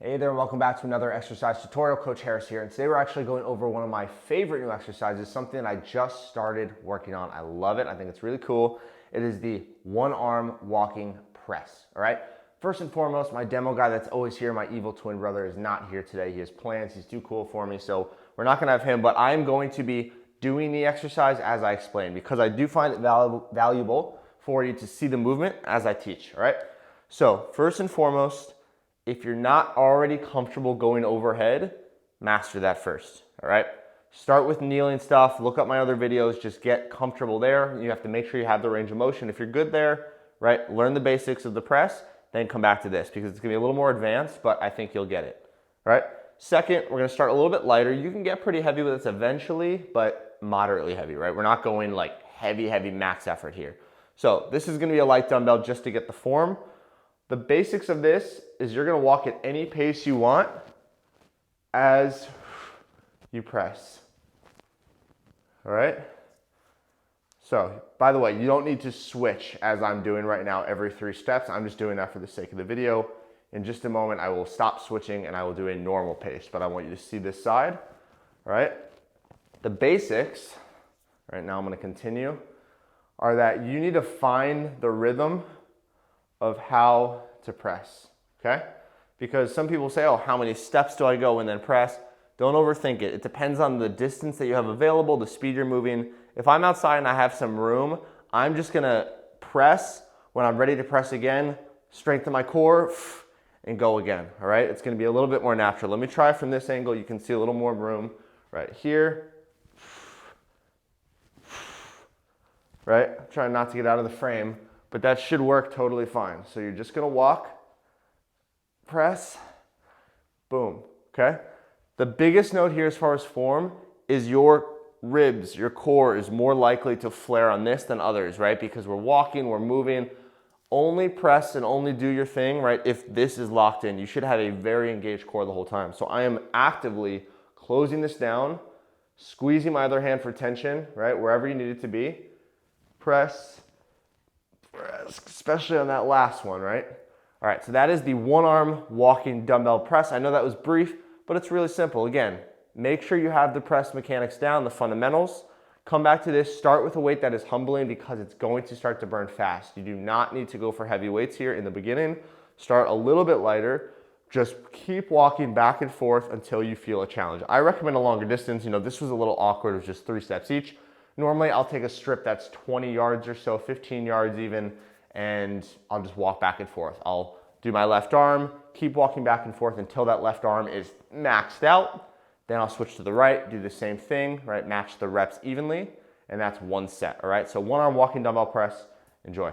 Hey there, welcome back to another exercise tutorial. Coach Harris here, and today we're actually going over one of my favorite new exercises, something that I just started working on. I love it. I think it's really cool. It is the one arm walking press, all right? First and foremost, my demo guy that's always here, my evil twin brother, is not here today. He has plans. He's too cool for me, so we're not gonna have him, but I'm going to be doing the exercise as I explain because I do find it valuable for you to see the movement as I teach, all right? So first and foremost, if you're not already comfortable going overhead, master that first, all right? Start with kneeling stuff, look up my other videos, just get comfortable there. You have to make sure you have the range of motion. If you're good there, right, learn the basics of the press, then come back to this because it's gonna be a little more advanced, but I think you'll get it, all right? Second, we're gonna start a little bit lighter. You can get pretty heavy with this eventually, but moderately heavy, right? We're not going like heavy max effort here. So this is gonna be a light dumbbell just to get the form. The basics of this is you're gonna walk at any pace you want as you press, all right? So, by the way, you don't need to switch as I'm doing right now every 3 steps. I'm just doing that for the sake of the video. In just a moment, I will stop switching and I will do a normal pace, but I want you to see this side, all right? The basics, right now I'm gonna continue, are that you need to find the rhythm of how to press, okay? Because some people say, oh, how many steps do I go and then press? Don't overthink it. It depends on the distance that you have available, the speed you're moving. If I'm outside and I have some room, I'm just gonna press. When I'm ready to press again, strengthen my core and go again, all right? It's gonna be a little bit more natural. Let me try from this angle. You can see a little more room right here. Right? Trying not to get out of the frame. But that should work totally fine. So you're just gonna walk, press, boom, okay? The biggest note here as far as form is your ribs, your core is more likely to flare on this than others, right? Because we're walking, we're moving. Only press and only do your thing, right? If this is locked in, you should have a very engaged core the whole time. So I am actively closing this down, squeezing my other hand for tension, right? Wherever you need it to be. Press, especially on that last one, right? All right, so that is the one arm walking dumbbell press. I know that was brief, but it's really simple. Again, make sure you have the press mechanics down, the fundamentals. Come back to this, start with a weight that is humbling because it's going to start to burn fast. You do not need to go for heavy weights here in the beginning. Start a little bit lighter. Just keep walking back and forth until you feel a challenge. I recommend a longer distance. You know, this was a little awkward. It was just 3 steps each. Normally, I'll take a strip that's 20 yards or so, 15 yards even, and I'll just walk back and forth. I'll do my left arm, keep walking back and forth until that left arm is maxed out. Then I'll switch to the right, do the same thing, right? Match the reps evenly, and that's 1 set, all right? So one arm walking dumbbell press, enjoy.